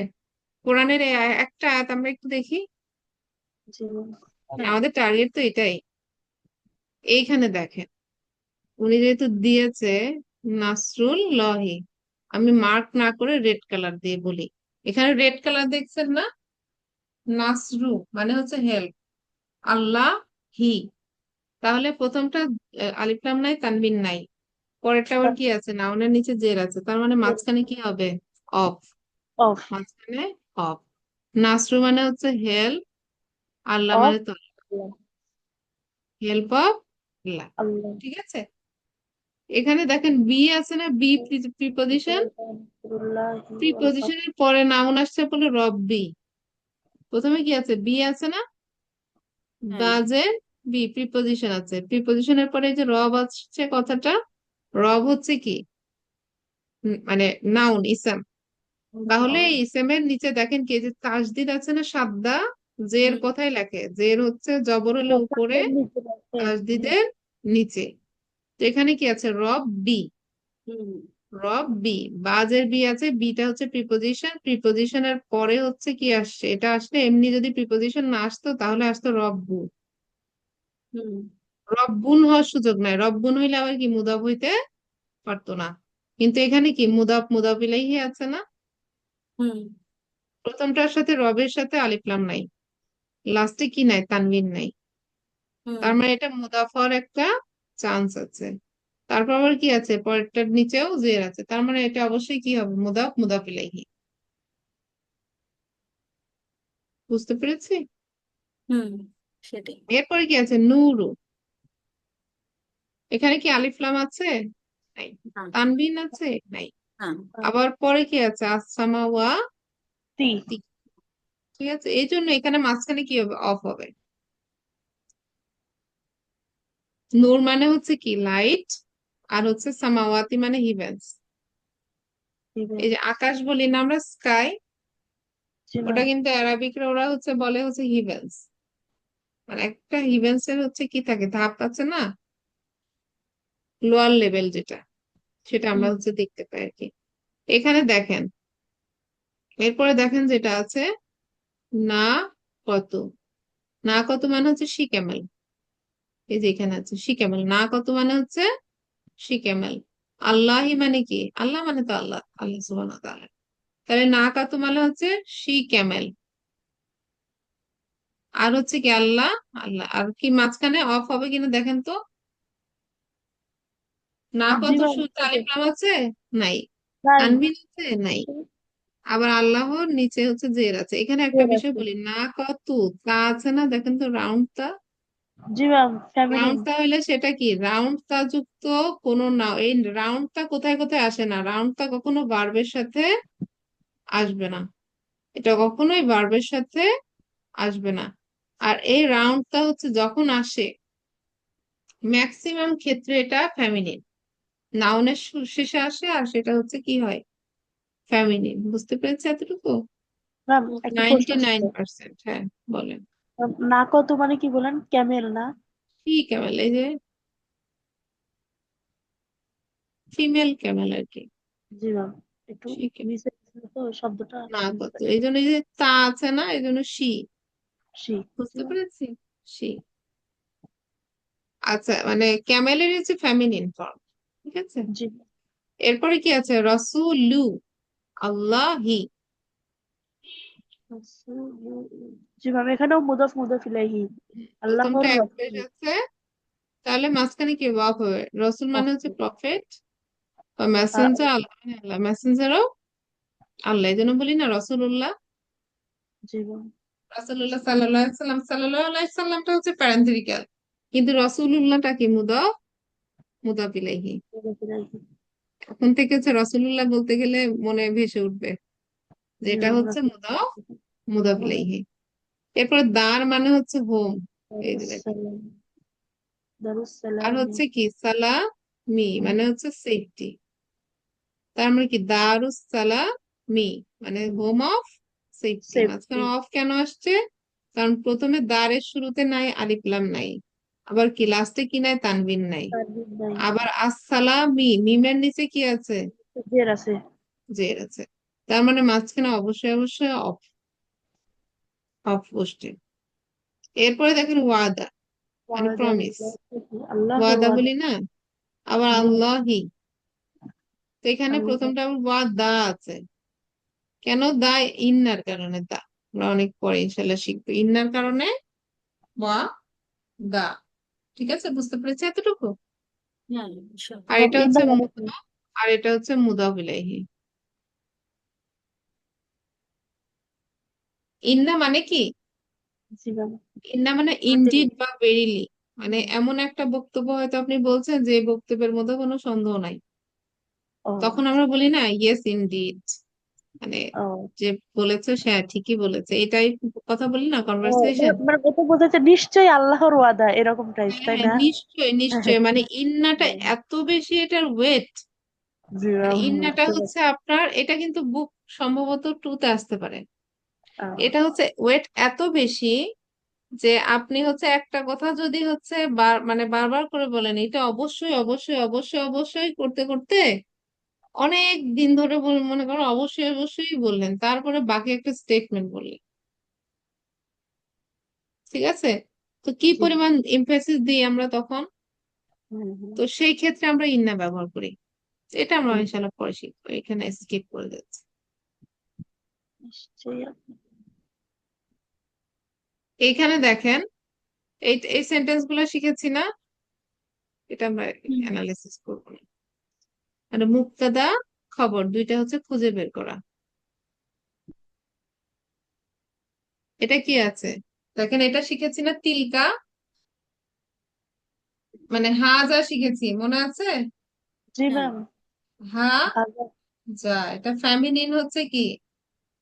কোরআনের এই একটা আয়াত আমরা একটু দেখি। জি ম্যাম। হ্যাঁ আমাদের টার্গেট তো এটাই। এইখানে দেখেন, উনি যেহেতু দিয়েছে নাসরুল লহি, আমি মার্ক না করে রেড কালার দিয়ে বলি। এখানে রেড কালার দেখছেন না? নাসরু মানে হচ্ছে হেল্প, আল্লাহ হি। তাহলে প্রথমটা আলিফ লাম নাই, তানবিন নাই। পরেরটা আবার কি আছে, নাউনের নিচে জের আছে, তার মানে মাঝখানে কি হবে, অফ। অফ। মাঝখানে অফ। নাসরু মানে হচ্ছে হেল্প, আল্লাহ অফ। মানে তো হেল্প অফ আল্লাহ। আল্লাহ। ঠিক আছে। এখানে দেখেন বি আছে না, বি প্রিপজিশন। আলহামদুলিল্লাহি ওয়াল প্রিপজিশনের পরে নাউন আসছে বলে রব্বি। প্রথমে কি আছে, বি আছে না, হ্যাঁ বাজের বি প্রিপজিশন আছে। প্রিপজিশনের পরে এই যে রব আসছে কথাটা, রব হচ্ছে কি, মানে নাউন ইসম। তাহলে এই ইসেমের নিচে দেখেন কি, এই যে তাসদিদ আছে না সাদ্দা, জের হুম কোথায় লেখে, জের হচ্ছে জবর হলে উপরে, নিচে আছে। তাসদিদের নিচে। তো এখানে কি আছে, রব বি। হুম রব বি, বাজের বি আছে, বিটা হচ্ছে প্রিপোজিশন। প্রিপোজিশনের পরে হচ্ছে কি আসছে, এটা আসলে এমনি যদি প্রিপোজিশন না আসতো তাহলে আসতো রব্বু। হুম রব্বুন হওয়ার সুযোগ নাই, রব্বুন হইলে আবার কি মুদাফ হইতে পারতো না। কিন্তু এখানে কি মুদাফ মুদাফ ইলাইহি আছে না, হুম প্রথমটার সাথে রবের সাথে আলিফ লাম নাই, লাস্টে কি নাই, তানবিন নাই। হুম তার মানে এটা মুদাফ হওয়ার একটা চান্স আছে। তারপর আবার কি আছে, পরেরটার নিচেও জের আছে, তার মানে এটা অবশ্যই কি হবে, মুদাফ মুদাফ ইলাইহি। বুঝতে পেরেছি? হুম সেটাই। এরপরে কি আছে, নূরু। এখানে কি আলিফ লাম আছে? নাই। হ্যাঁ তানবিন আছে? নাই। হ্যাঁ আবার পরে কি আছে, আসসামা ওয়া তি। তি। ঠিক আছে, এই জন্য এখানে মাঝখানে কি হবে, অফ হবে। নূর মানে হচ্ছে কি, লাইট। আর হচ্ছে সামাওয়াতি মানে হিভেন্স। দিবেন। এই যে আকাশ বলি না আমরা, স্কাই, জি ওটা ম্যাম। কিন্তু অ্যারাবিকরা ওরা হচ্ছে বলে হচ্ছে হিভেন্স। মানে একটা হিভেন্স এর হচ্ছে কি থাকে, ধাপ আছে না, লোয়ার লেভেল যেটা, সেটা আমরা হুম হচ্ছে দেখতে পাই আর কি। এখানে দেখেন, এরপরে দেখেন যেটা আছে, না কত। না কত মানে হচ্ছে শি ক্যামেল। এই যে এখানে আছে শি ক্যামেল, না কত মানে হচ্ছে শি ক্যামেল। আল্লাহি মানে কি, আল্লাহ মানে তো আল্লাহ, আল্লাহ সুবহানাহু ওয়া তাআলা। তাহলে না কত মানে হচ্ছে শি ক্যামেল। আর হচ্ছে কি আল্লাহ, আল্লাহ। আর কি মাঝখানে অফ হবে কিনা দেখেন তো, না জি কত ম্যাম। শুরুতে আলিফ লাম আছে? নাই। নাই। তানবিন আছে? নাই। আবার আল্লাহর নিচে হচ্ছে জের আছে। এখানে একটা জের বিষয় আছে। বলি, না কত তা আছে না, দেখেন তো রাউন্ড তা। জি ম্যাম, ফেমিনিন। রাউন্ড তা হইলে সেটা কি, রাউন্ড তা যুক্ত কোনো না, এই রাউন্ড তা কোথায় কোথায় আসে না, রাউন্ড তা কখনো ভার্বের সাথে আসবে না। এটা কখনোই ভার্বের সাথে আসবে না। আর এই রাউন্ড তা হচ্ছে যখন আসে, ম্যাক্সিমাম ক্ষেত্রে এটা ফেমিনিন, নাউনের শেষে আসে, আর সেটা হচ্ছে কি হয়, ফ্যামিলিন, বুঝতে পেরেছি এতটুকু? ম্যাম একটা প্রশ্ন ছিল। 99%। হ্যাঁ, বলেন। না কত মানে কি বলেন, ক্যামেল না? কি ক্যামেল? এই যে ফিমেল ক্যামেল আর কি। জি ম্যাম, একটু শি ক্যামেল। মিস হয়েছিল তো শব্দটা। না মিস কত, এই জন্য এই যে তা আছে না, এই জন্য শি। সি। জি বুঝতে ম্যাম। পেরেছি। শি। আচ্ছা, মানে ক্যামেলের হচ্ছে ফ্যামিলিন ফর্ম। ঠিক আছে। জি এরপরে কি আছে? রসুলু আল্লাহি। জি ম্যাম, এখানেও মুদাফ মুদাফ ইলাইহি, আল্লাহর প্রথমটা এক পেশ রাসূল। আছে, তাহলে মাঝখানে কি ওয়াক হবে? রসুল মানে হচ্ছে প্রফেট। প্রফেট বা মেসেঞ্জার, আল্লাহ মানে আল্লাহ, মেসেঞ্জারও আল্লাহ, এই জন্য বলি না রসুল্লাহ। জি ম্যাম। রাসূলুল্লাহ সাল্লাল্লাহু আলাইহি সাল্লাম, সাল্লাল্লাহু আলাইহি সাল্লামটা হচ্ছে প্যারেন্থেটিক্যাল, কিন্তু রসুলুল্লাহটা কি মুদাফ, মুদাফ ইলাইহি। মুদাফ ইলাইহি। এখন থেকে হচ্ছে রসুলুল্লাহ বলতে গেলে মনে ভেসে উঠবে যে জি এটা ম্যাম, হচ্ছে মুদাফ, মুদাফ মুদাফ ইলাইহি। এরপরে দার মানে হচ্ছে হোম, এই যে দেখো। দারুসসালাম। আর দারুসসালামি। হচ্ছে কি সালামি মানে হচ্ছে সেফটি। তার মানে কি দারুস সালামি মানে হোম অফ সেফটি। সেফটি। মাঝখানে অফ কেন আসছে? কারণ প্রথমে দারের শুরুতে নাই আলিফ লাম নাই, আবার কি লাস্টে কি নাই, তানবিন নাই। তানবিন নাই। আবার আসসালামি, মিমের নিচে কি আছে? জের আছে। জের আছে। তার মানে মাঝখানে অবশ্যই অবশ্যই অফ, অফ বসছে। এরপরে দেখেন ওয়াদা মানে ওয়াদা প্রমিস। আল্লাহ, আল্লাহর ওয়াদা ওয়াদা। বলি না, আবার জি ম্যাম। আল্লাহি। তো এখানে আল্লাহ। প্রথমটা আবার ওয়াদা আছে। কেন দা? ইন্নার কারণে দা। আমরা অনেক পরে ইনশাল্লাহ শিখবো ইন্নার কারণে ওয়া দা। ঠিক আছে, বুঝতে পেরেছি এতটুকু? হ্যাঁ ইনশাআল্লাহ। আর ম্যাম এটা ইন্না হচ্ছে মানে কি? মুদা, আর এটা হচ্ছে মুদাফ ইলাইহি। ইন্না মানে কি? জি ম্যাম। ইন্না মানে তাড়াতাড়ি। ইনডিড বা ভেরিলি, মানে হুম। এমন একটা বক্তব্য হয়তো আপনি বলছেন যে এই বক্তব্যের মধ্যে কোনো সন্দেহ নাই, ও। তখন আমরা বলি না ইয়েস ইনডিড, মানে ও। যে বলেছে সে ঠিকই বলেছে, এটাই কথা বলি না ও কনভারসেশন। মানে এটা বোঝাচ্ছে নিশ্চয়ই আল্লাহর ওয়াদা, এরকম টাইপ, হ্যাঁ তাই হ্যাঁ, না? নিশ্চয়ই নিশ্চয়ই, মানে ইন্নাটা হুম। এত বেশি এটার ওয়েট। জি মানে ম্যাম, ইন্নাটা বুঝতে হচ্ছে পারছি। আপনার, এটা কিন্তু বুক সম্ভবত টুতে আসতে পারে। আহ, এটা হচ্ছে ওয়েট এত বেশি যে আপনি হচ্ছে একটা কথা যদি হচ্ছে মানে বারবার করে বলেন এটা অবশ্যই অবশ্যই অবশ্যই অবশ্যই করতে করতে অনেক দিন ধরে মনে করো অবশ্যই অবশ্যই বললেন, তারপরে বাকি একটা স্টেটমেন্ট বললেন। ঠিক আছে, তো কি জি। পরিমাণ এমফেসিস দিই আমরা তখন? হুম হুম। তো সেই ক্ষেত্রে আমরা ইন্না ব্যবহার করি। এটা আমরা হুম, ইনশাল্লাহ পরে শিখবো, এখানে স্কিপ করে যাচ্ছে। নিশ্চয়ই এইখানে দেখেন, এই এই সেন্টেন্স গুলো শিখেছি না, এটা আমরা হুম। অ্যানালিসিস করবো না। মানে মুক্তাদা খবর দুইটা হচ্ছে খুঁজে বের করা। এটা কি আছে? দেখেন, এটা শিখেছি না তিলকা, মানে হাজা শিখেছি, মনে আছে? জি হ্যাঁ। ম্যাম। হা হাজা। যা, এটা ফ্যামিলিন হচ্ছে কি?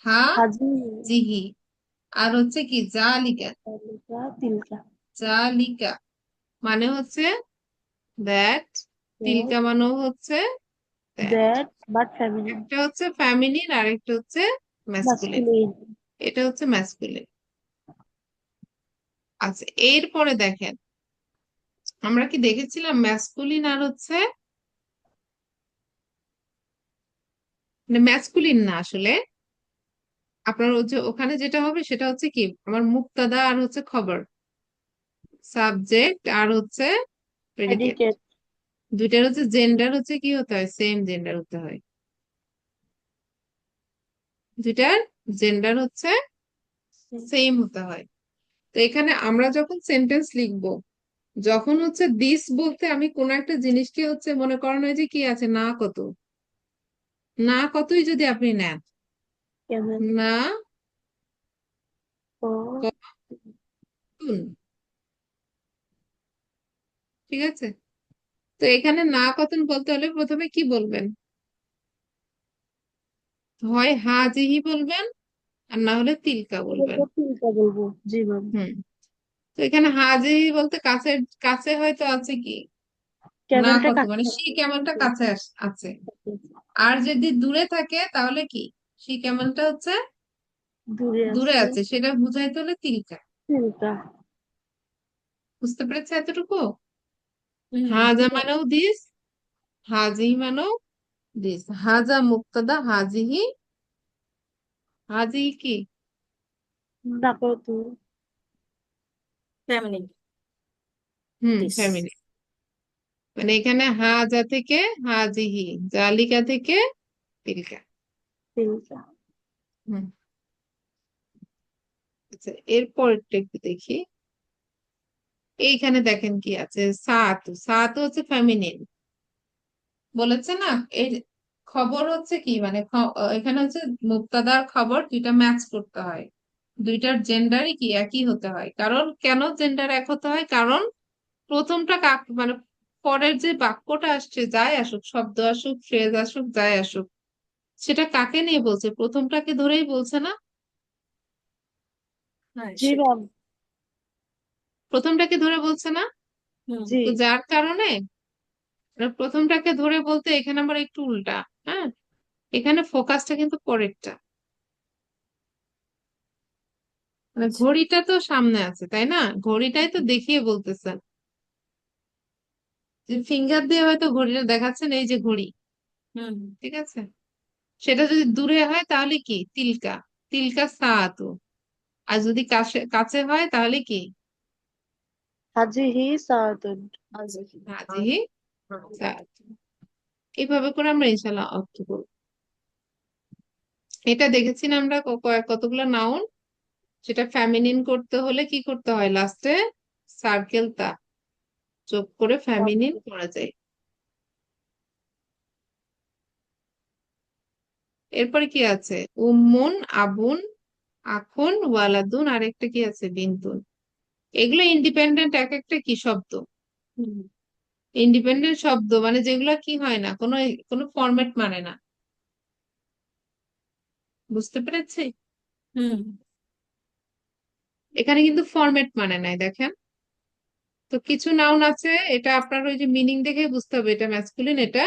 হা হাজি। জিহি। আর হচ্ছে কি জালিকা, তালিকা তিলকা। জালিকা মানে হচ্ছে দ্যাট, তিলকা মানেও হচ্ছে দ্যাট। That but family. একটা হচ্ছে ফ্যামিলিন আর একটা হচ্ছে ম্যাসকুলিন। মাস্কুলিন। এটা হচ্ছে ম্যাসকুলিন। আচ্ছা, এরপরে দেখেন, আমরা কি দেখেছিলাম ম্যাসকুলিন আর হচ্ছে, মানে ম্যাসকুলিন না আসলে, আপনার হচ্ছে ওখানে যেটা হবে সেটা হচ্ছে কি, আমার মুক্তাদা আর হচ্ছে খবর, সাবজেক্ট আর হচ্ছে প্রেডিকেট, প্রেডিকেট। দুইটার হচ্ছে জেন্ডার হচ্ছে কি হতে হয়, সেম জেন্ডার হতে হয়। দুইটার জেন্ডার হচ্ছে সেম হতে হয়। তো এখানে আমরা যখন সেন্টেন্স লিখবো, যখন হচ্ছে দিস বলতে আমি কোন একটা জিনিসকে হচ্ছে মনে করেন ওই যে কি আছে না কত, না কতই যদি আপনি নেন, কেমন? না ও। কতুন, ঠিক আছে। তো এখানে না কতন বলতে হলে প্রথমে কি বলবেন? হয় হাজিহি বলবেন, আর না হলে তিলকা বলবেন। বলবো তিলকা বলবো। জি ম্যাম। হুম। তো এখানে হাজিহি বলতে কাছে, কাছে হয়তো আছে কি না ক্যামেলটা কত, কাছে মানে সি ক্যামেলটা কাছে আছে। আর যদি দূরে থাকে তাহলে কি, সি ক্যামেলটা হচ্ছে দূরে দূরে আছে। আছে, সেটা বুঝাইতে হলে তিলকা। চিন্তা। বুঝতে পেরেছে এতটুকু? হুম। হাজা মানেও দিস, হাজিহি মানেও দিস। হাজা মুক্তাদা, হাজিহি, হাজিহি কি? না কত। Family hmm, this. ফ্যামিলি। মানে এখানে হাজা থেকে হাজিহি, জালিকা থেকে তিলকা। চিন্তা। হুম। আচ্ছা, এরপরটা একটু দেখি। এইখানে দেখেন কি আছে, সাতু। সাতু হচ্ছে ফেমিনিন, বলেছে না। এই খবর হচ্ছে কি, মানে এখানে হচ্ছে মুক্তাদার খবর দুইটা ম্যাচ করতে হয়, দুইটার জেন্ডারই কি একই হতে হয়। কারণ কেন জেন্ডার এক হতে হয়, কারণ প্রথমটা মানে পরের যে বাক্যটা আসছে, যাই আসুক, শব্দ আসুক, ফ্রেজ আসুক, যাই আসুক, সেটা কাকে নিয়ে বলছে, প্রথমটাকে ধরেই বলছে না। হ্যাঁ জি সেটা। ম্যাম। প্রথমটাকে ধরে বলছে না। হুম। জি। তো যার কারণে মানে প্রথমটাকে ধরে বলতে এখানে আবার একটু উল্টা। হ্যাঁ, এখানে ফোকাসটা কিন্তু পরেরটা। মানে আচ্ছা। ঘড়িটা তো সামনে আছে, তাই না? ঘড়িটাই তো দেখিয়ে বলতেছেন, যে ফিঙ্গার দিয়ে হয়তো ঘড়িটা দেখাচ্ছেন, এই যে ঘড়ি। হুম। ঠিক আছে, সেটা যদি দূরে হয় তাহলে কি তিলকা, তিলকা সাআতু। আর যদি কাছে কাছে হয় তাহলে কি হাজিহি সাআতুন। আচ্ছা। হাজিহি সাআতু। এইভাবে করে আমরা ইনশাল্লাহ অর্থ করব। এটা দেখেছি না আমরা কতগুলো নাউন, সেটা ফ্যামিনিন করতে হলে কি করতে হয়, লাস্টে সার্কেল তা যোগ করে ফ্যামিনিন করা যায়। এরপরে কি আছে, উম্মুন, আবুন, আখুন, ওয়ালাদুন, আর একটা কি আছে, বিন্তুন। এগুলো ইন্ডিপেন্ডেন্ট এক একটা কি শব্দ, হুম। ইন্ডিপেন্ডেন্ট শব্দ, মানে যেগুলো কি হয় না, কোনো কোনো ফরম্যাট মানে না। বুঝতে পেরেছি? হুম। এখানে কিন্তু ফরম্যাট মানে নাই, দেখেন। তো কিছু নাউন আছে, এটা আপনার ওই যে মিনিং দেখে বুঝতে হবে এটা ম্যাসকুলিন, এটা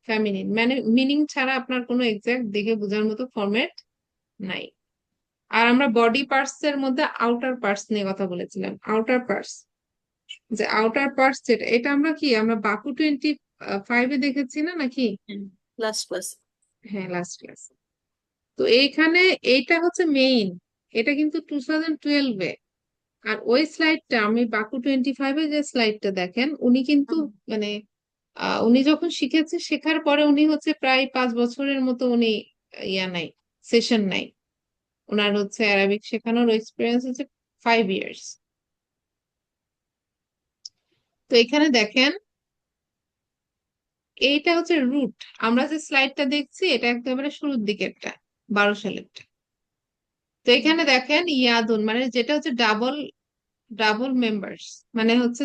ফেমিনিন, মানে মিনিং ছাড়া আপনার কোনো এক্সাক্ট দেখে বোঝার মতো ফরম্যাট নাই। আর আমরা বডি পার্টস এর মধ্যে আউটার পার্টস নিয়ে কথা বলেছিলাম। আউটার পার্টস, যে আউটার পার্টস যেটা, এটা আমরা কি আমরা বাকু 25-এ দেখেছি না নাকি? Plus plus. হ্যাঁ, লাস্ট ক্লাস। তো এইখানে এইটা হচ্ছে মেইন, এটা কিন্তু 2012-এ। আর ওই স্লাইডটা আমি বাকু 25-এ যে স্লাইডটা দেখেন, উনি কিন্তু মানে উনি যখন শিখেছে, শেখার পরে উনি হচ্ছে প্রায় 5 বছরের মতো উনি নাই, সেশন নাই। ওনার হচ্ছে অ্যারাবিক শেখানোর এক্সপিরিয়েন্স হচ্ছে 5 ইয়ার্স। তো এখানে দেখেন, এইটা হচ্ছে রুট। আমরা যে স্লাইডটা দেখছি এটা একেবারে শুরুর দিকেরটা, 12 সালেরটা। তো এখানে দেখেন ইয়াদুন, মানে যেটা হচ্ছে ডাবল, ডাবল মেম্বার্স, মানে হচ্ছে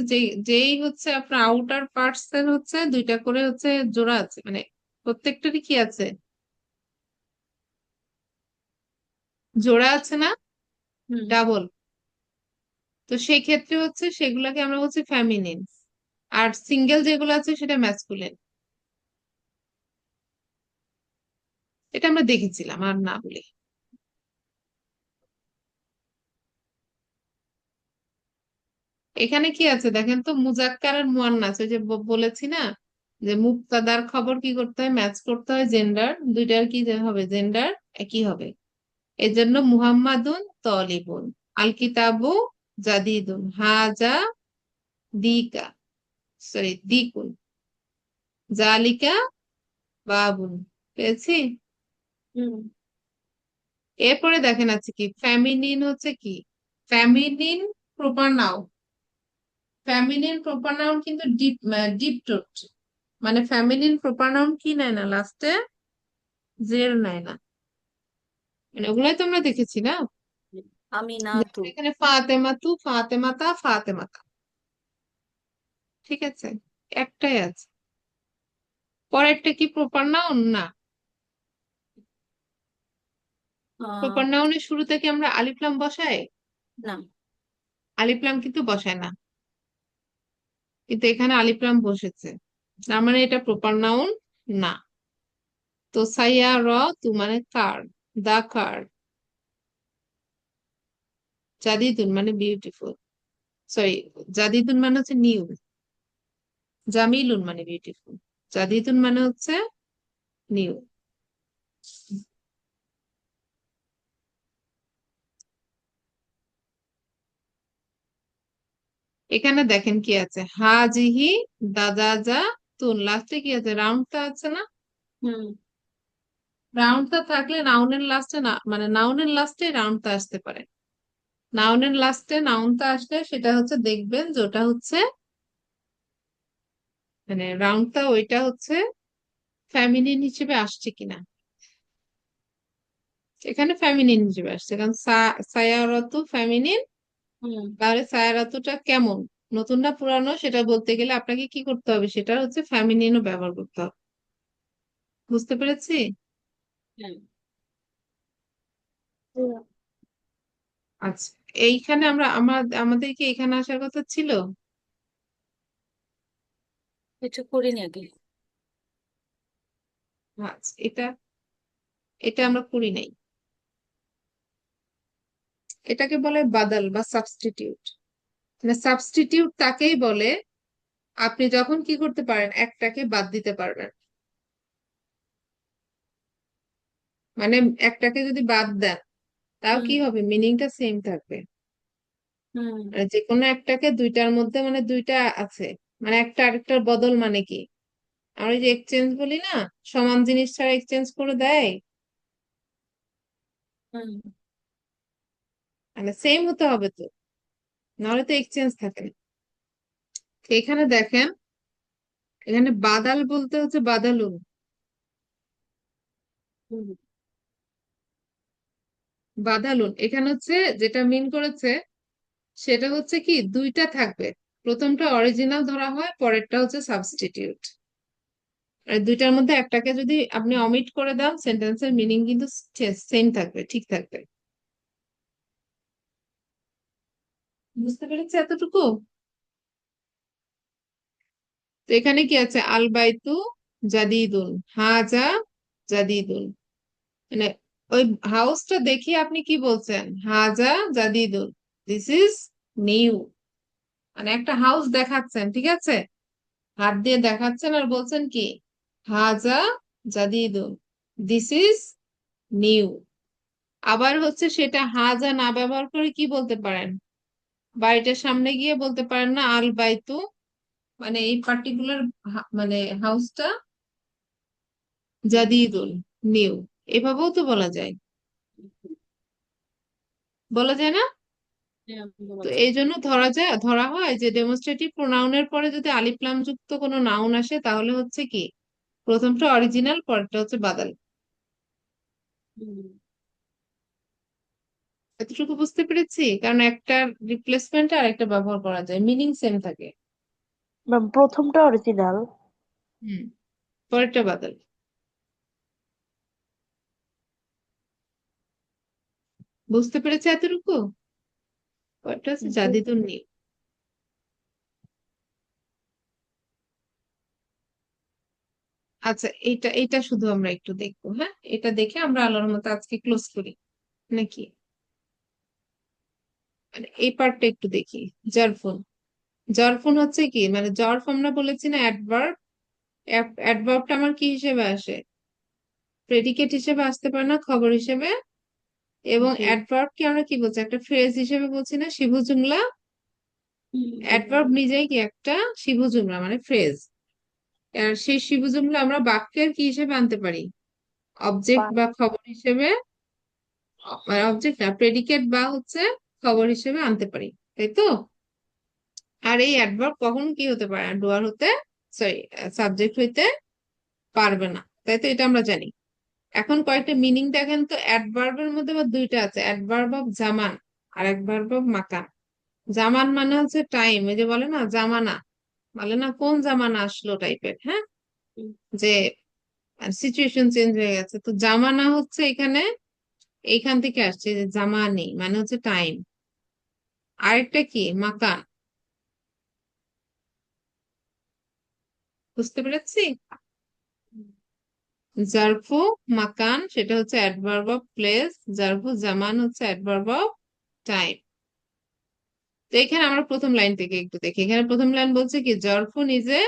যেই হচ্ছে আপনার আউটার পার্টস এর হচ্ছে দুইটা করে হচ্ছে জোড়া আছে, মানে প্রত্যেকটারই কি আছে, জোড়া আছে না, হুম। ডাবল। তো সেই ক্ষেত্রে হচ্ছে সেগুলাকে আমরা বলছি ফ্যামিনিন। আর সিঙ্গেল যেগুলো আছে সেটা ম্যাসকুলিন। এটা আমরা দেখেছিলাম, আর না বলি। এখানে কি আছে দেখেন তো, মুজাক্কার আর মুয়ান্নাস, ওই যে বলেছি না, যে মুক্তাদার খবর কি করতে হয়, ম্যাচ করতে হয় জেন্ডার, দুইটার কি যে হবে, জেন্ডার একই হবে। এজন্য মুহাম্মাদুন তলিবুন, আল কিতাবু জাদিদুন, হাজা দিকা, সরি দিকুন, জালিকা বাবুন। পেয়েছি? হুম। এরপরে দেখেন আছে কি, ফ্যামিনিন হচ্ছে কি, feminine proper noun. Feminine proper noun কিন্তু ডিপ, ডিপ টোট। মানে ফ্যামিলিন প্রপার নাউন কি নেয় না, লাস্টে জের নেয় না। মানে ওগুলাই তো আমরা দেখেছি না। আমি না তো। যেমন এখানে ফাতেমাতু, ফাতেমাতা, ফাতেমাতা। ঠিক আছে, একটাই আছে। পরেরটা কি প্রপার নাউন না? আহ, প্রপার নাউনের শুরুতে কি আমরা আলিফ লাম বসাই? না। আলিফ লাম কিন্তু বসায় না, কিন্তু এখানে আলিফ লাম বসেছে। তার মানে এটা প্রপার নাউন না। তো সাইয়ারাতু মানে কার, দা কার। জাদিদুন মানে বিউটিফুল, সরি, জাদিদুন মানে হচ্ছে নিউ, জামিলুন মানে বিউটিফুল, জাদিদুন মানে হচ্ছে নিউ। এখানে দেখেন কি আছে, হাজিহি দাদাজা তুন, লাস্টে কি আছে, রাউন্ডটা আছে না? হুম রাউন্ডটা থাকলে নাউনের লাস্টে না, মানে নাউনের লাস্টে রাউন্ডটা আসতে পারে। নাউনের লাস্টে নাউনটা আসলে সেটা হচ্ছে দেখবেন যে ওটা হচ্ছে, মানে রাউন্ডটা ওইটা হচ্ছে ফ্যামিলিন হিসেবে আসছে কিনা। এখানে ফ্যামিনিন হিসেবে আসছে, কারণ সায়ারত ফ্যামিনিন। হুম তাহলে সায়ারাতটা কেমন, নতুন না পুরানো, সেটা বলতে গেলে আপনাকে কি করতে হবে, সেটা হচ্ছে ফ্যামিনিনও ব্যবহার করতে হবে। বুঝতে পেরেছি? হ্যাঁ, আচ্ছা, এইখানে আমাদের কি এখানে আসার কথা ছিল? এটা করিনি আগে। আচ্ছা, এটা এটা আমরা করি নাই। এটাকে বলে বাদাল বা সাবস্টিটিউট। মানে সাবস্টিটিউট তাকেই বলে আপনি যখন কি করতে পারেন, একটাকে বাদ দিতে পারবেন। মানে একটাকে যদি বাদ দেন, তাও হুম কি হবে, মিনিংটা সেম থাকবে। হুম মানে যে কোনো একটাকে দুইটার মধ্যে, মানে দুইটা আছে, মানে একটা আরেকটার বদল মানে কি, আমরা ওই যে এক্সচেঞ্জ বলি না, সমান জিনিস ছাড়া এক্সচেঞ্জ করে দেয়, হুম মানে সেম হতে হবে তো, নাহলে তো এক্সচেঞ্জ থাকে না। তো এখানে দেখেন, এখানে বাদাল বলতে হচ্ছে বাদালুন। হুম বাদালুন এখানে হচ্ছে যেটা মিন করেছে, সেটা হচ্ছে কি দুইটা থাকবে, প্রথমটা অরিজিনাল ধরা হয়, পরেরটা হচ্ছে সাবস্টিটিউট। আর দুইটার মধ্যে একটাকে যদি আপনি অমিট করে দেন, সেন্টেন্সের মিনিং কিন্তু সেম থাকবে, ঠিক থাকবে। বুঝতে পেরেছি এতটুকু? তো এখানে কি আছে, আল বাইতু জাদিদুন, হাজা জাদিদুন। মানে ওই হাউসটা দেখে আপনি কি বলছেন, হাজা জাদিদুন, দিস ইজ নিউ। মানে একটা হাউস দেখাচ্ছেন, ঠিক আছে, হাত দিয়ে দেখাচ্ছেন আর বলছেন কি, হাজা জাদিদুন, দিস ইজ নিউ। আবার হচ্ছে সেটা হাজা না ব্যবহার করে কি বলতে পারেন, বাড়িটার সামনে গিয়ে বলতে পারেন না, আল বাইতু, মানে এই পার্টিকুলার মানে হাউসটা জাদিদুন, নিউ, এভাবেও তো বলা যায়, বলা যায় না? হ্যাঁ, বলা তো যায়। এই জন্য ধরা হয় যে ডেমনস্ট্রেটিভ প্রোনাউনের পরে যদি আলিফ লাম যুক্ত কোনো নাউন আসে, তাহলে হচ্ছে কি প্রথমটা অরিজিনাল, পরেরটা হচ্ছে বাদাল। হুম এতটুকু বুঝতে পেরেছি, কারণ একটা রিপ্লেসমেন্ট আর একটা ব্যবহার করা যায়, মিনিং সেম থাকে। ম্যাম প্রথমটা অরিজিনাল। হুম, পরেরটা বাদাল। বুঝতে পেরেছে এতটুকু? পরেরটা হচ্ছে জাদিদুন নিউ। আচ্ছা, এটা শুধু আমরা একটু দেখবো, হ্যাঁ, এটা দেখে আমরা আল্লাহর মতো আজকে ক্লোজ করি নাকি। মানে এই পার্টটা একটু দেখি। জারফুন, জারফুন হচ্ছে কি, মানে জারফ আমরা বলেছি না অ্যাডভার্ব, অ্যাডভার্বটা আমার কি হিসেবে আসে, প্রেডিকেট হিসেবে আসতে পারে না, খবর হিসেবে। এবং জি। অ্যাডভার্ব কি আমরা কি বলছি, একটা ফ্রেজ হিসেবে বলছি না, শিবু জুমলা। অ্যাডভার্ব নিজেই কি একটা শিবু জুমলা, মানে ফ্রেজ। আর সেই শিবু জুমলা আমরা বাক্যের কি হিসেবে আনতে পারি, অবজেক্ট পা- বা খবর হিসেবে, মানে অবজেক্ট না, প্রেডিকেট বা হচ্ছে খবর হিসেবে আনতে পারি, তাই তো? আর এই অ্যাডভার্ব কখনো কি হতে পারে না, ডুয়ার হতে, সরি, সাবজেক্ট হইতে পারবে না, তাই তো? এটা আমরা জানি। এখন কয়েকটা মিনিং দেখেন তো, অ্যাডভার্বের মধ্যে আবার দুইটা আছে, অ্যাডভার্ব অফ জামান আর অ্যাডভার্ব অফ মাকান। জামান মানে হচ্ছে টাইম, এই যে বলে না জামানা, বলে না কোন জামানা আসলো টাইপের, হ্যাঁ, যে সিচুয়েশন চেঞ্জ হয়ে গেছে। তো জামানা হচ্ছে এখানে এইখান থেকে আসছে, যে জামানি মানে হচ্ছে টাইম। আরেকটা কি, মাকান। বুঝতে পেরেছি? জারফু মাকান সেটা হচ্ছে অ্যাডভার্ব অফ প্লেস, জারফু জামান হচ্ছে অ্যাডভার্ব অফ টাইম। তো এখানে আমরা প্রথম লাইন থেকে একটু দেখি। এখানে প্রথম লাইন বলছে কি জারফুন ইজ এ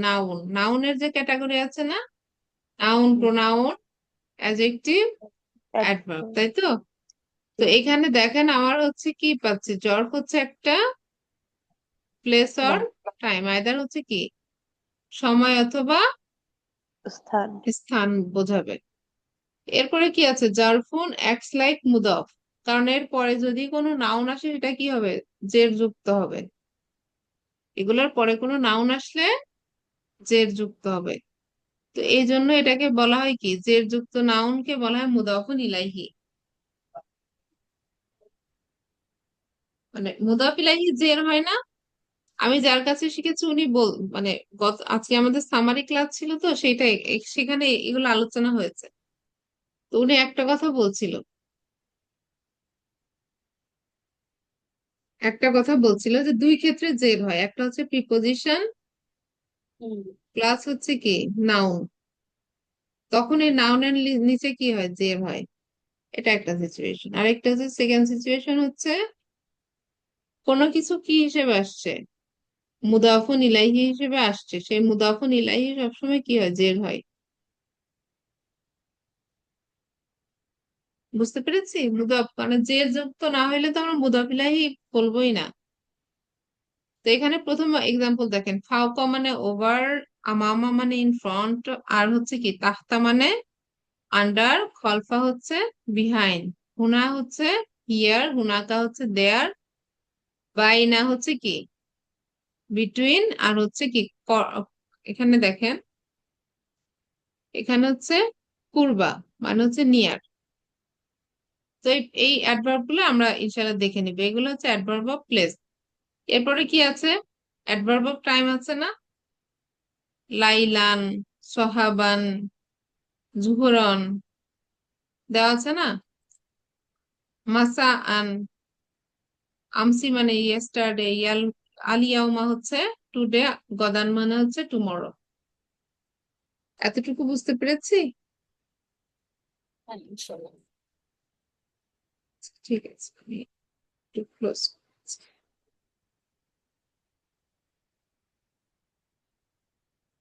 নাউন। নাউনের যে ক্যাটাগরি আছে না, নাউন, প্রোনাউন, অ্যাডজেক্টিভ, অ্যাডভার্ব, তাই তো? তো এখানে দেখেন আমার হচ্ছে কি পাচ্ছি, জর্ফ হচ্ছে একটা প্লেস অর টাইম, আইদার হচ্ছে কি সময় অথবা স্থান। স্থান বোঝাবে। এরপরে কি আছে, জারফুন অ্যাক্টস লাইক মুদফ, কারণ এর পরে যদি কোনো নাউন আসে সেটা কি হবে, জের যুক্ত হবে। এগুলোর পরে কোনো নাউন আসলে জের যুক্ত হবে। তো এই জন্য এটাকে বলা হয় কি, জের যুক্ত নাউনকে বলা হয় মুদাফুন ইলাইহি। মানে মুদাফ ইলাইহি জের হয় না। আমি যার কাছে শিখেছি উনি মানে আজকে আমাদের সামারি ক্লাস ছিল তো সেইটাই, সেখানে এগুলো আলোচনা হয়েছে। তো উনি একটা কথা বলছিল, যে দুই ক্ষেত্রে জের হয়, একটা হচ্ছে প্রিপোজিশন প্লাস হচ্ছে কি নাউন, তখন এই নাউনের নিচে কি হয়, জের হয়। এটা একটা সিচুয়েশন। আর একটা হচ্ছে সেকেন্ড সিচুয়েশন হচ্ছে কোনো কিছু কি হিসেবে আসছে, মুদাফুন ইলাইহি হিসেবে আসছে, সেই মুদাফুন ইলাইহি সবসময় কি হয়, জের হয়। বুঝতে পেরেছি? মুদাফ মানে জের যুক্ত না হইলে তো আমরা মুদাফ ইলাইহি বলবোই না। তো এখানে প্রথম এক্সাম্পল দেখেন, ফাওকা মানে ওভার, আমামা মানে ইন ফ্রন্ট, আর হচ্ছে কি তাহতা মানে আন্ডার, খলফা হচ্ছে বিহাইন্ড, হুনা হচ্ছে হিয়ার, হুনাকা হচ্ছে দেয়ার, বাইনা হচ্ছে কি বিটুইন, আর হচ্ছে কি এখানে দেখেন, এখানে হচ্ছে কুরবা মানে হচ্ছে নিয়ার। তো এই অ্যাডভার্ব গুলো আমরা ইনশাল্লাহ দেখে নিব। এগুলো হচ্ছে অ্যাডভার্ব অফ প্লেস। এরপরে কি আছে, অ্যাডভার্ব অফ টাইম আছে না, লাইলান, সহাবান, জুহরন, দেওয়া আছে না, মাসা আন, আমসি মানে ইয়েস্টারডে, আলিয়াউমা হচ্ছে টুডে, গদান মানে হচ্ছে টুমরো। এতটুকু বুঝতে পেরেছি? হ্যাঁ, ইনশাল্লাহ। ঠিক আছে, আমি একটু ক্লোজ